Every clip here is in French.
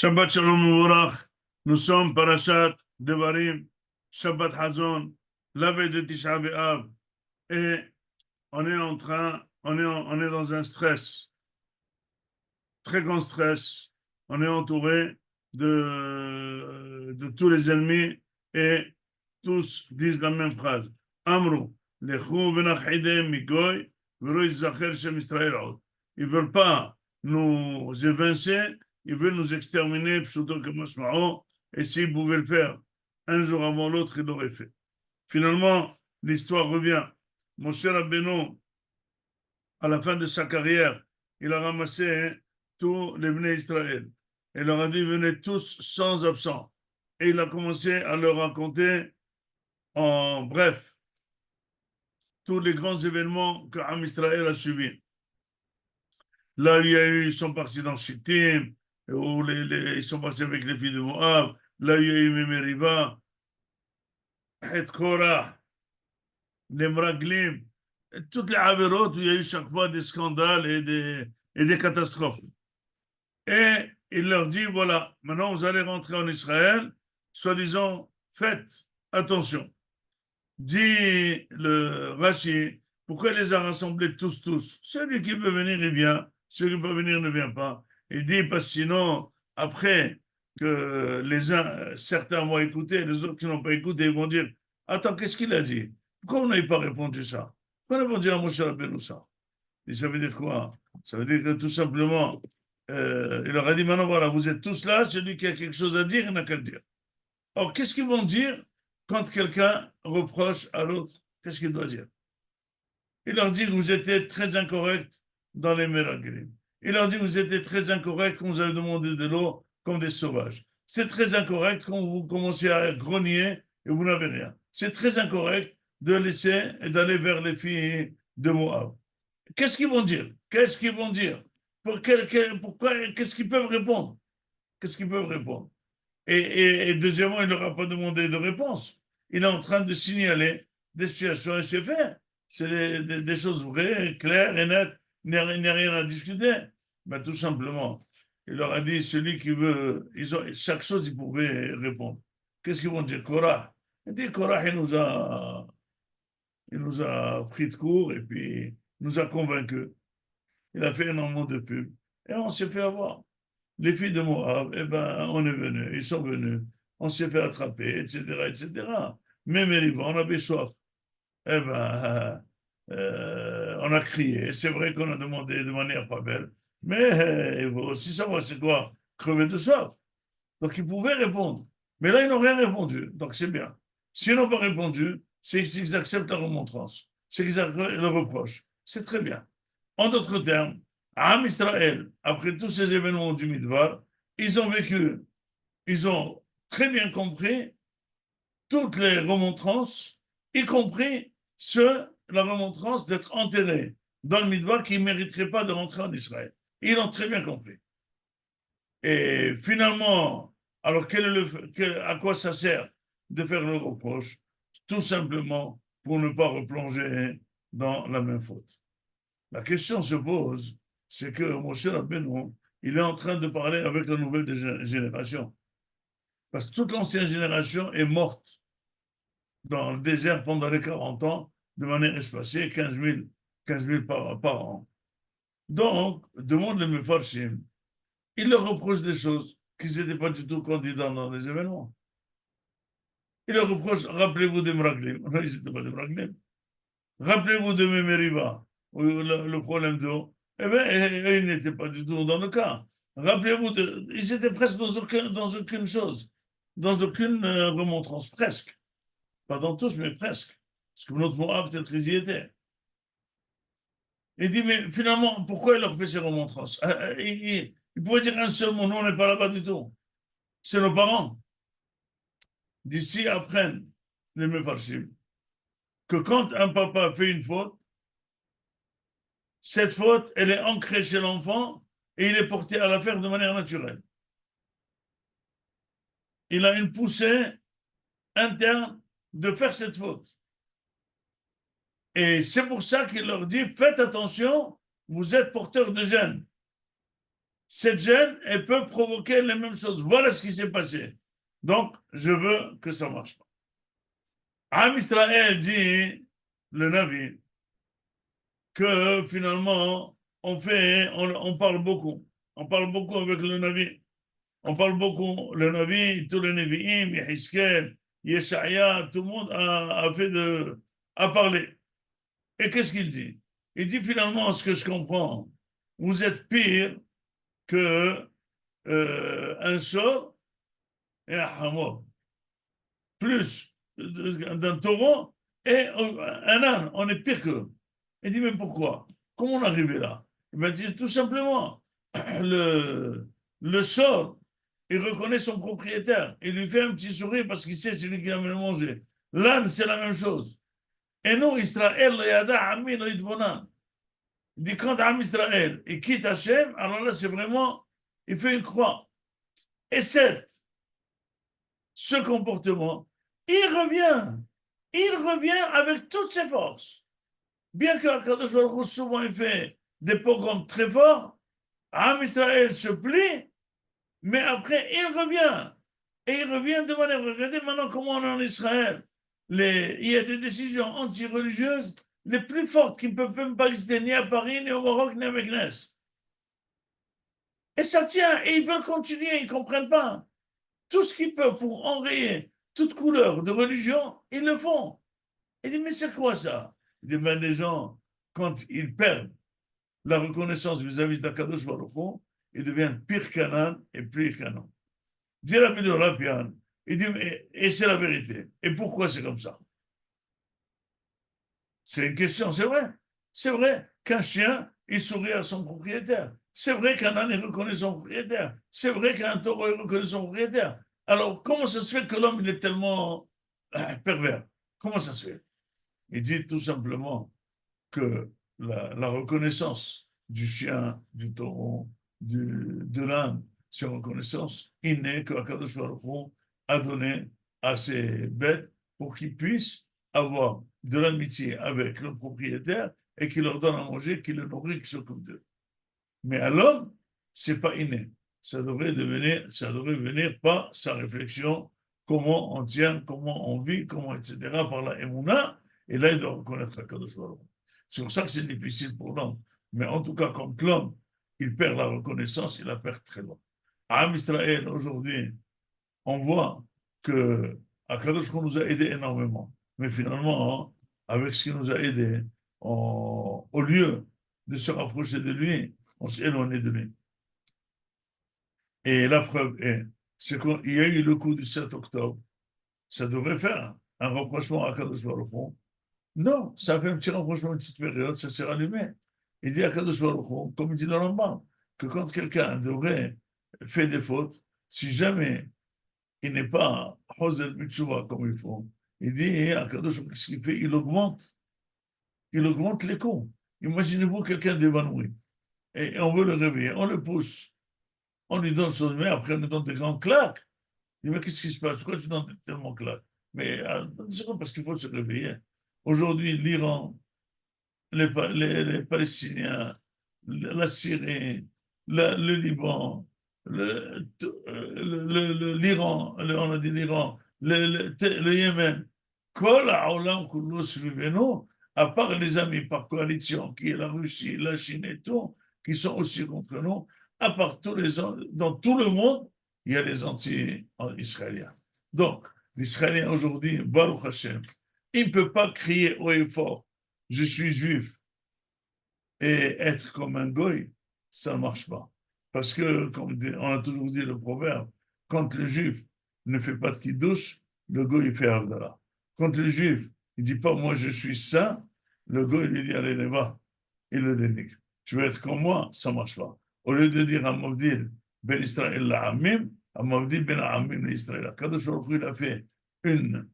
Shabbat Shalom Muvorach. Nous sommes Parashat Devarim, Shabbat Hazon, la veille de Tisha B'Av. Et on est on est dans un stress, très grand stress. On est entouré de tous les ennemis et tous disent la même phrase. Amru, lechu v'nachidem migoy, v'lo yizacher shem Israël od. Ils ne veulent pas nous évincer, ils veulent nous exterminer, pshuto kemashma'o, et s'ils pouvaient le faire un jour avant l'autre, ils l'auraient fait. Finalement, l'histoire revient. Moshe Rabbeinu, à la fin de sa carrière, il a ramassé tous les Bnei Israël et leur a dit venez tous sans absent. Et il a commencé à leur raconter en bref tous les grands événements que Am Israël a subis. Là, ils sont partis dans Shittim, où ils sont passés avec les filles de Moab. Là, il y a eu Meriva, Het Korah, les Mraglim, toutes les Averot où il y a eu chaque fois des scandales et des catastrophes. Et il leur dit, voilà, maintenant vous allez rentrer en Israël, soi-disant, faites attention. Dit le Rashi, pourquoi il les a rassemblés tous? Celui qui veut venir, il vient. Celui qui veut venir ne vient pas. Il dit, parce que sinon, après que certains vont écouter, les autres qui n'ont pas écouté, ils vont dire, attends, qu'est-ce qu'il a dit? Pourquoi on n'a pas répondu ça? Pourquoi on n'a pas dit à Moshe Rabbeinu ça? Et ça veut dire quoi? Ça veut dire que tout simplement, il leur a dit, maintenant voilà, vous êtes tous là, celui qui a quelque chose à dire, il n'a qu'à le dire. Or, qu'est-ce qu'ils vont dire quand quelqu'un reproche à l'autre? Qu'est-ce qu'il doit dire? Il leur dit que vous étiez très incorrect dans les Meraglim. Il leur dit que vous étiez très incorrect quand vous avez demandé de l'eau comme des sauvages. C'est très incorrect quand vous commencez à grogner et vous n'avez rien. C'est très incorrect de laisser et d'aller vers les filles de Moab. Qu'est-ce qu'ils vont dire? Qu'est-ce qu'ils vont dire? Pourquoi? Qu'est-ce qu'ils peuvent répondre? Qu'est-ce qu'ils peuvent répondre? Et deuxièmement, il ne leur a pas demandé de réponse. Il est en train de signaler des situations et c'est fait. C'est des choses vraies, claires et nettes. Il n'y a rien à discuter. Ben, tout simplement, il leur a dit, celui qui veut, chaque chose, ils pouvaient répondre. Qu'est-ce qu'ils vont dire? Korah. Il dit, Korah, il nous a pris de court et puis nous a convaincus. Il a fait énormément de pub. Et on s'est fait avoir. Les filles de Moab, eh ben, on est venus, ils sont venus, on s'est fait attraper, etc., etc. Même Meriva, on avait soif. Eh ben, on a crié. C'est vrai qu'on a demandé de manière pas belle, mais il faut aussi savoir c'est quoi crever de soif. Donc ils pouvaient répondre. Mais là, ils n'ont rien répondu. Donc c'est bien. S'ils n'ont pas répondu, c'est qu'ils acceptent la remontrance. C'est qu'ils acceptent le reproche. C'est très bien. En d'autres termes, Am Israël, après tous ces événements du Midbar, ils ont vécu, ils ont très bien compris toutes les remontrances, y compris la remontrance d'être enterré dans le Midbar qui ne mériterait pas de rentrer en Israël. Ils l'ont très bien compris. Et finalement, alors à quoi ça sert de faire le reproche? Tout simplement pour ne pas replonger dans la même faute. La question se pose, c'est que Moshe Rabbeinu, il est en train de parler avec la nouvelle génération. Parce que toute l'ancienne génération est morte dans le désert pendant les 40 ans, de manière espacée, 15 000 par an. Donc, demande le Mefarshim, il leur reproche des choses qu'ils n'étaient pas du tout candidats dans les événements. Il leur reproche, rappelez-vous des Mraglim. Non, ils n'étaient pas des Mraglim. Rappelez-vous de Memeriva, le problème d'eau. Eh bien, ils n'étaient pas du tout dans le cas. Rappelez-vous, ils étaient presque dans aucune chose, dans aucune remontrance, presque. Pas dans tous, mais presque. Parce que notre Moab, peut-être qu'ils y étaient. Il dit, mais finalement, pourquoi il leur fait ces remontrances? Il pourrait dire un seul mot, nous, on n'est pas là-bas du tout. C'est nos parents. D'ici apprennent les Mefarshim que quand un papa fait une faute, cette faute, elle est ancrée chez l'enfant et il est porté à la faire de manière naturelle. Il a une poussée interne de faire cette faute. Et c'est pour ça qu'il leur dit, faites attention, vous êtes porteur de gènes. cette gêne, elle peut provoquer les mêmes choses. Voilà ce qui s'est passé. Donc, je veux que ça marche pas. Am Israël dit, le Navi, que finalement, on parle beaucoup. On parle beaucoup avec le Navi. On parle beaucoup, le Navi, tous les Nevi'im, Yehizkel, Yeshaya, tout le monde a parlé. Et qu'est-ce qu'il dit? Il dit finalement, ce que je comprends, vous êtes pire que un sort et un hamor, plus d'un taureau et un âne. On est pire qu'eux. Il dit, mais pourquoi? Comment on est arrivé là? Il m'a dit, tout simplement, le, le sort, il reconnaît son propriétaire. Il lui fait un petit sourire parce qu'il sait celui qui l'a mangé. L'âne, c'est la même chose. Et nous, Israël, il dit, quand Am Israël, il quitte Hachem, alors là, c'est vraiment, il fait une croix. Et ce comportement, il revient avec toutes ses forces. Bien qu'Akadosh Baruch Hu, souvent, il fait des pogroms très forts, Am Israël se plie, mais après, il revient. Et il revient de manière, regardez maintenant comment on est en Israël. Il y a des décisions anti-religieuses les plus fortes qui ne peuvent même pas exister ni à Paris, ni au Maroc, ni à Meknes. Et ça tient, et ils veulent continuer, ils ne comprennent pas. Tout ce qu'ils peuvent pour enrayer toute couleur de religion, ils le font. Il dit, mais c'est quoi ça? Il dit, ben, les gens, quand ils perdent la reconnaissance vis-à-vis d'Akadosh Baruch Hu, ils deviennent pire qu'Anan et pire qu'Anan. Dit la vidéo Rapian, il dit, et c'est la vérité. Et pourquoi c'est comme ça? C'est une question, c'est vrai. C'est vrai qu'un chien, il sourit à son propriétaire. C'est vrai qu'un âne, il reconnaît son propriétaire. C'est vrai qu'un taureau, il reconnaît son propriétaire. Alors, comment ça se fait que l'homme, il est tellement pervers? Comment ça se fait? Il dit tout simplement que la reconnaissance du chien, du taureau, de l'âne, c'est une reconnaissance innée que Akadosh Baruch Hu a donnée à ces bêtes pour qu'ils puissent avoir de l'amitié avec le propriétaire et qu'il leur donne à manger, qu'il le nourrit, qu'il s'occupe d'eux. Mais à l'homme, c'est pas inné. Ça devrait venir par sa réflexion, comment on tient, comment on vit, comment, etc., par la émouna, et là, il doit reconnaître Akadosh Baruch Hu. C'est pour ça que c'est difficile pour l'homme. Mais en tout cas, quand l'homme, il perd la reconnaissance, il la perd très loin. À Israël, aujourd'hui, on voit que Akadosh nous a aidés énormément. Mais finalement, hein, avec ce qui nous a aidés, au lieu de se rapprocher de lui, on s'est éloigné de lui. Et la preuve est, c'est qu'il y a eu le coup du 7 octobre. Ça devrait faire un rapprochement à Kadosh Baruch Hu. Non, ça fait un petit rapprochement, une petite période, ça s'est rallumé. Il dit à Kadosh Baruch Hu, comme il dit le Rambam, que quand quelqu'un devrait faire des fautes, si jamais il n'est pas Hozel Mitchouva comme il faut, il dit à Kadosh Baruch Hu, ce qu'il fait, il augmente les coups. Imaginez-vous quelqu'un d'évanoui et on veut le réveiller, on le pousse, on lui donne son mais après on lui donne des grandes claques. Il dit, mais qu'est-ce qui se passe? Pourquoi tu donnes tellement de claques? Mais c'est parce qu'il faut se réveiller. Aujourd'hui, l'Iran, les Palestiniens, la Syrie, le Liban, l'Iran, on a dit l'Iran, le Yémen, à part les amis par coalition, qui est la Russie, la Chine et tout, qui sont aussi contre nous, à part dans tout le monde, il y a les anti-israéliens. Donc, l'Israélien aujourd'hui, Baruch Hashem, il ne peut pas crier haut et fort, je suis juif, et être comme un goy, ça ne marche pas. Parce que, comme on a toujours dit le proverbe, quand le juif ne fait pas de kiddush, le goy il fait Havdalah. Quand le juif il dit pas moi je suis saint, le goy lui dit allez, va, il le dénigre. Tu veux être comme moi, ça ne marche pas. Au lieu de dire à Mavdil, ben Israël la Amim, à Mavdil ben Amim l'Israël. Kadosh Baruch Hu, il a fait une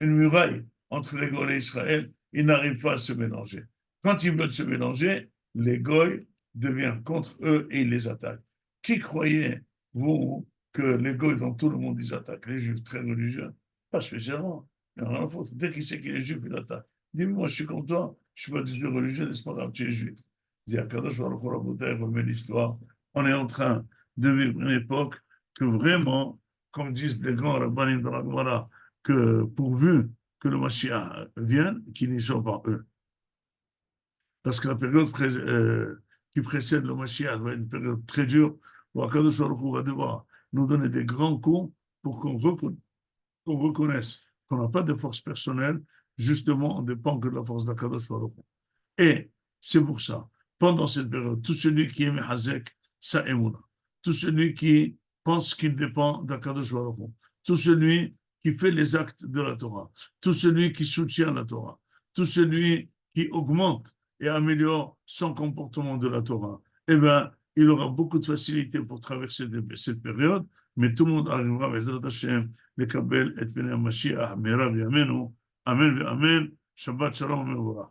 muraille entre les Goïs et Israël, ils n'arrivent pas à se mélanger. Quand ils veulent se mélanger, les Goïs deviennent contre eux et ils les attaquent. Qui croyez, vous, que les Goïs dans tout le monde, ils attaquent les Juifs très religieux? Pas spécialement. Il n'y a rien à foutre. Dès qu'il sait qu'il est Juif, il attaque. Dis-moi, je suis comme toi, je ne suis pas du tout religieux, c'est pas grave, tu es Juif. dit Akadosh Baruch Hu, Rabotai, remet l'histoire. On est en train de vivre une époque que vraiment, comme disent les grands rabbinim de la Gemara, que pourvu que le Mashiach vienne, qu'il n'y soit pas eux. Parce que la période qui précède le Mashiach va être une période très dure où Akadosh Baruch Hu va devoir nous donner des grands coups pour qu'on reconnaisse qu'on n'a pas de force personnelle. Justement, on dépend que de la force d'Akadosh Baruch Hu. Et c'est pour ça, pendant cette période, tout celui qui est Mehazek, sa émouna, tout celui qui pense qu'il dépend d'Akadosh Baruch Hu, tout celui qui fait les actes de la Torah, tout celui qui soutient la Torah, tout celui qui augmente et améliore son comportement de la Torah, eh bien, il aura beaucoup de facilité pour traverser cette période, mais tout le monde arrivera, Bezrat Hashem, le Kabel et Pnei Mashiach, Merav Yamenu, Amen ve Amen, Shabbat Shalom Mevorach.